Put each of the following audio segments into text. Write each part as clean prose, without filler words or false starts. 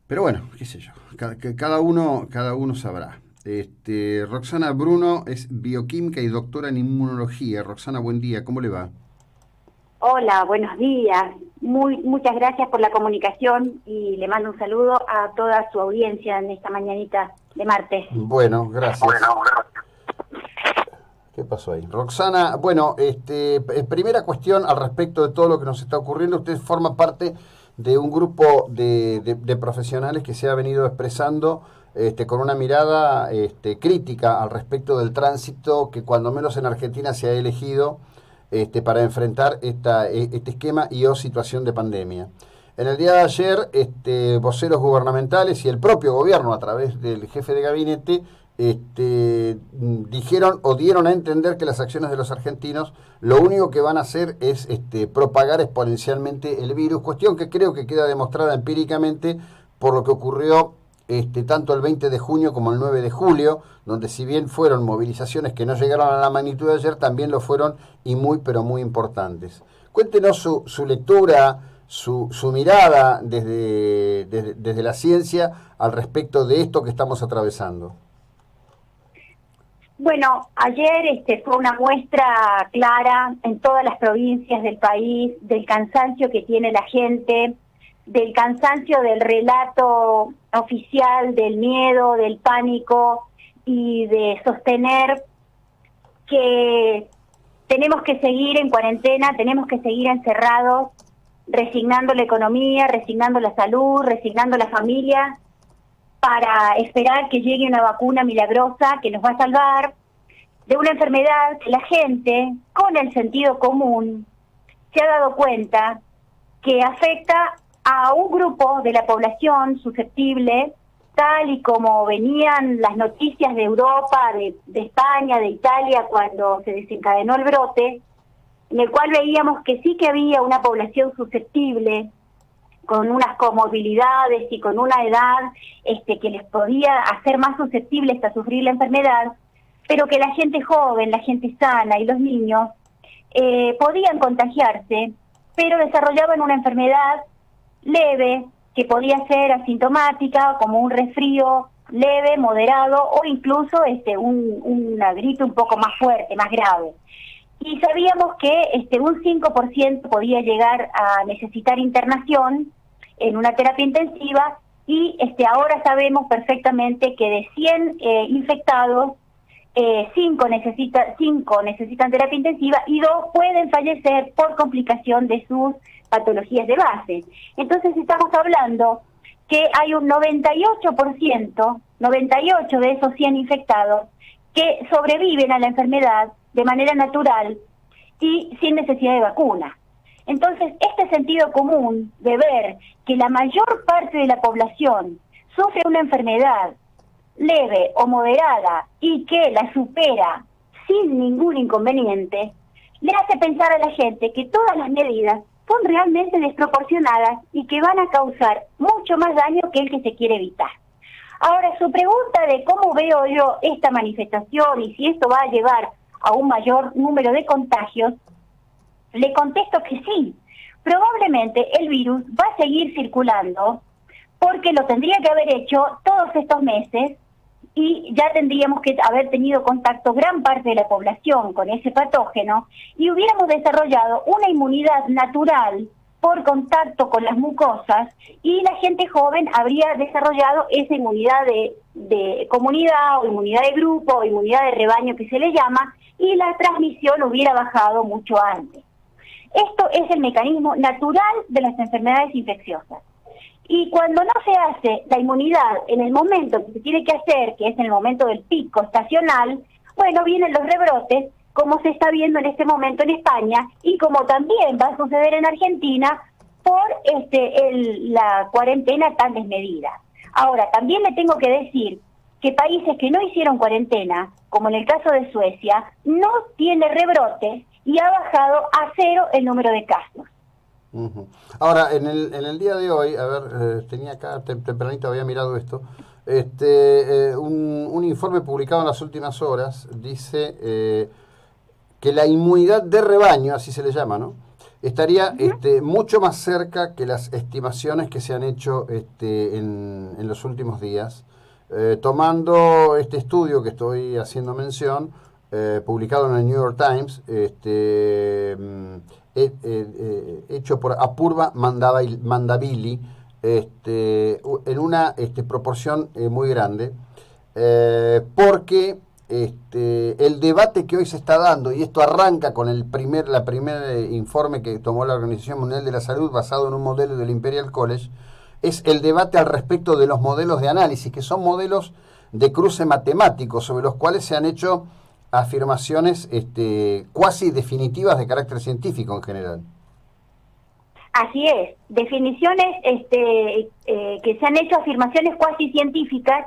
Pero bueno, qué sé yo, cada uno sabrá. Roxana Bruno es bioquímica y doctora en inmunología. Roxana, buen día, ¿cómo le va? Hola, buenos días. Muchas gracias por la comunicación y le mando un saludo a toda su audiencia en esta mañanita de martes. Bueno, gracias. ¿Qué pasó ahí? Roxana, bueno, primera cuestión al respecto de todo lo que nos está ocurriendo. Usted forma parte de un grupo de profesionales que se ha venido expresando con una mirada crítica al respecto del tránsito que cuando menos en Argentina se ha elegido para enfrentar este esquema y o situación de pandemia. En el día de ayer, voceros gubernamentales y el propio gobierno a través del jefe de gabinete dijeron o dieron a entender que las acciones de los argentinos lo único que van a hacer es propagar exponencialmente el virus, cuestión que creo que queda demostrada empíricamente por lo que ocurrió tanto el 20 de junio como el 9 de julio, donde si bien fueron movilizaciones que no llegaron a la magnitud de ayer, también lo fueron y muy, pero muy importantes. Cuéntenos su lectura, su mirada desde la ciencia al respecto de esto que estamos atravesando. Bueno, ayer fue una muestra clara en todas las provincias del país del cansancio que tiene la gente, del cansancio del relato oficial, del miedo, del pánico y de sostener que tenemos que seguir en cuarentena, tenemos que seguir encerrados, resignando la economía, resignando la salud, resignando la familia, para esperar que llegue una vacuna milagrosa que nos va a salvar de una enfermedad que la gente, con el sentido común, se ha dado cuenta que afecta a un grupo de la población susceptible, tal y como venían las noticias de Europa, de España, de Italia, cuando se desencadenó el brote, en el cual veíamos que sí que había una población susceptible, con unas comorbilidades y con una edad que les podía hacer más susceptibles a sufrir la enfermedad, pero que la gente joven, la gente sana y los niños podían contagiarse, pero desarrollaban una enfermedad leve, que podía ser asintomática, como un resfrío leve, moderado, o incluso una gripe un poco más fuerte, más grave. Y sabíamos que un 5% podía llegar a necesitar internación en una terapia intensiva, y ahora sabemos perfectamente que de 100 infectados, 5 necesitan terapia intensiva y 2 pueden fallecer por complicación de sus patologías de base. Entonces estamos hablando que hay un 98% de esos 100 infectados que sobreviven a la enfermedad de manera natural y sin necesidad de vacuna. Entonces, este sentido común de ver que la mayor parte de la población sufre una enfermedad leve o moderada y que la supera sin ningún inconveniente, le hace pensar a la gente que todas las medidas son realmente desproporcionadas y que van a causar mucho más daño que el que se quiere evitar. Ahora, su pregunta de cómo veo yo esta manifestación y si esto va a llevar a un mayor número de contagios, le contesto que sí. Probablemente el virus va a seguir circulando porque lo tendría que haber hecho todos estos meses y ya tendríamos que haber tenido contacto gran parte de la población con ese patógeno y hubiéramos desarrollado una inmunidad natural por contacto con las mucosas, y la gente joven habría desarrollado esa inmunidad de comunidad o inmunidad de grupo o inmunidad de rebaño que se le llama, y la transmisión hubiera bajado mucho antes. Esto es el mecanismo natural de las enfermedades infecciosas. Y cuando no se hace la inmunidad en el momento que se tiene que hacer, que es en el momento del pico estacional, bueno, vienen los rebrotes, como se está viendo en este momento en España y como también va a suceder en Argentina por la cuarentena tan desmedida. Ahora, también le tengo que decir que países que no hicieron cuarentena, como en el caso de Suecia, no tiene rebrotes y ha bajado a 0 el número de casos. Uh-huh. Ahora, en el día de hoy, a ver, tenía acá, tempranito había mirado esto, un informe publicado en las últimas horas dice que la inmunidad de rebaño, así se le llama, ¿no? estaría mucho más cerca que las estimaciones que se han hecho en los últimos días, tomando este estudio que estoy haciendo mención, publicado en el New York Times, hecho por Apurva Mandavili, en una proporción muy grande, porque el debate que hoy se está dando, y esto arranca con el primer informe que tomó la Organización Mundial de la Salud basado en un modelo del Imperial College, es el debate al respecto de los modelos de análisis, que son modelos de cruce matemático, sobre los cuales se han hecho afirmaciones cuasi definitivas de carácter científico en general. Así es, definiciones que se han hecho afirmaciones cuasi científicas,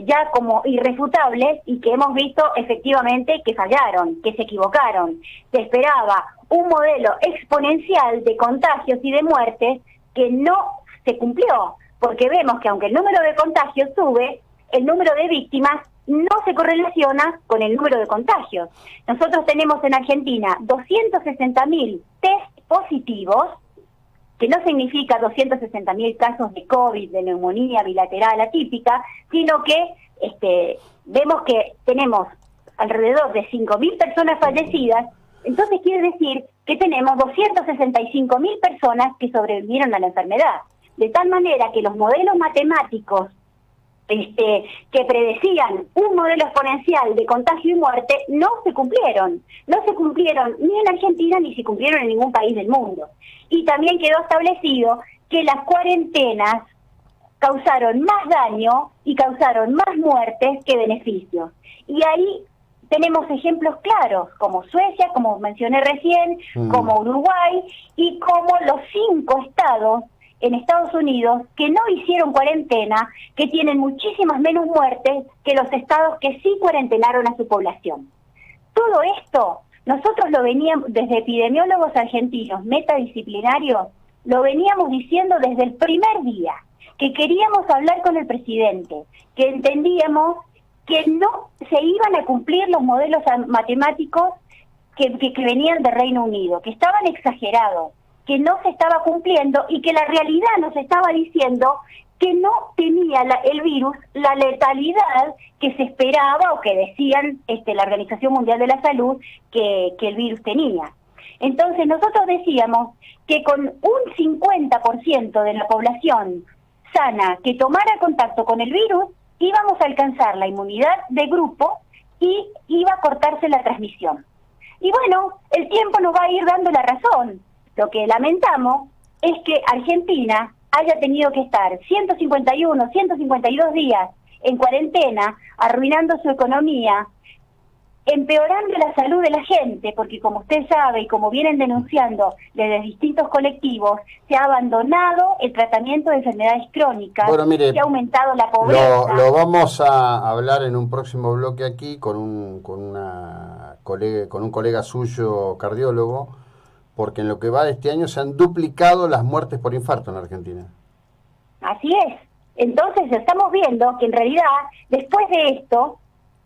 ya como irrefutables, y que hemos visto efectivamente que fallaron, que se equivocaron. Se esperaba un modelo exponencial de contagios y de muertes que no se cumplió, porque vemos que aunque el número de contagios sube, el número de víctimas no se correlaciona con el número de contagios. Nosotros tenemos en Argentina 260.000 test positivos, que no significa 260.000 casos de COVID, de neumonía bilateral atípica, sino que vemos que tenemos alrededor de 5.000 personas fallecidas. Entonces quiere decir que tenemos 265.000 personas que sobrevivieron a la enfermedad. De tal manera que los modelos matemáticos que predecían un modelo exponencial de contagio y muerte no se cumplieron. No se cumplieron ni en Argentina ni se cumplieron en ningún país del mundo. Y también quedó establecido que las cuarentenas causaron más daño y causaron más muertes que beneficios. Y ahí tenemos ejemplos claros, como Suecia, como mencioné recién, como Uruguay, y como los 5 estados en Estados Unidos que no hicieron cuarentena, que tienen muchísimas menos muertes que los estados que sí cuarentenaron a su población. Todo esto, nosotros lo veníamos, desde epidemiólogos argentinos metadisciplinarios, lo veníamos diciendo desde el primer día, que queríamos hablar con el presidente, que entendíamos que no se iban a cumplir los modelos matemáticos que venían de Reino Unido, que estaban exagerados, que no se estaba cumpliendo y que la realidad nos estaba diciendo que no tenía el virus la letalidad que se esperaba o que decían la Organización Mundial de la Salud que el virus tenía. Entonces nosotros decíamos que con un 50% de la población sana que tomara contacto con el virus, íbamos a alcanzar la inmunidad de grupo y iba a cortarse la transmisión. Y bueno, el tiempo nos va a ir dando la razón. Lo que lamentamos es que Argentina haya tenido que estar 151, 152 días en cuarentena, arruinando su economía, empeorando la salud de la gente, porque como usted sabe y como vienen denunciando desde distintos colectivos, se ha abandonado el tratamiento de enfermedades crónicas, bueno, mire, se ha aumentado la pobreza. Lo vamos a hablar en un próximo bloque aquí con un colega suyo cardiólogo, porque en lo que va de este año se han duplicado las muertes por infarto en Argentina. Así es. Entonces estamos viendo que en realidad, después de esto,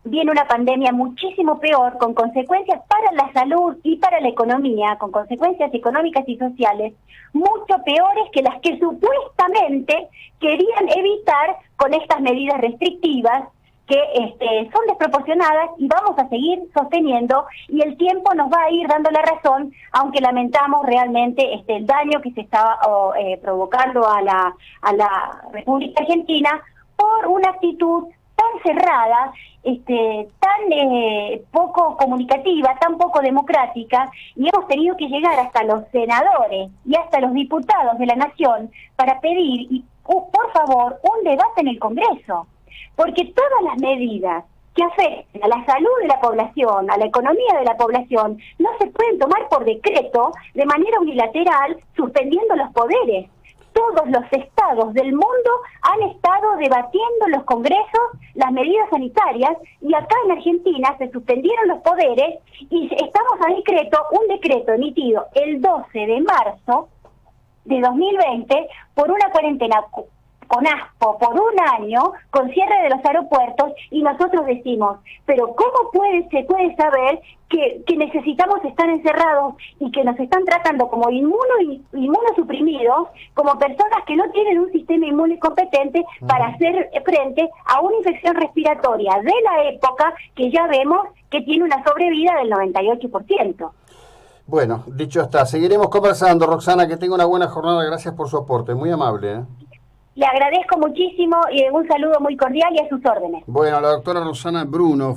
viene una pandemia muchísimo peor, con consecuencias para la salud y para la economía, con consecuencias económicas y sociales, mucho peores que las que supuestamente querían evitar con estas medidas restrictivas, que son desproporcionadas y vamos a seguir sosteniendo, y el tiempo nos va a ir dando la razón, aunque lamentamos realmente el daño que se está provocando a la República Argentina por una actitud tan cerrada, tan poco comunicativa, tan poco democrática, y hemos tenido que llegar hasta los senadores y hasta los diputados de la Nación para pedir, por favor, un debate en el Congreso. Porque todas las medidas que afecten a la salud de la población, a la economía de la población, no se pueden tomar por decreto de manera unilateral, suspendiendo los poderes. Todos los estados del mundo han estado debatiendo en los congresos las medidas sanitarias, y acá en Argentina se suspendieron los poderes y estamos a un decreto emitido el 12 de marzo de 2020 por una cuarentena con ASPO por un año, con cierre de los aeropuertos, y nosotros decimos, pero ¿cómo se puede saber que necesitamos estar encerrados y que nos están tratando como inmunosuprimidos, como personas que no tienen un sistema inmune competente para hacer frente a una infección respiratoria de la época que ya vemos que tiene una sobrevida del 98%? Bueno, dicho está, seguiremos conversando, Roxana, que tenga una buena jornada, gracias por su aporte, muy amable, ¿eh? Le agradezco muchísimo y un saludo muy cordial y a sus órdenes. Bueno, la doctora Roxana Bruno.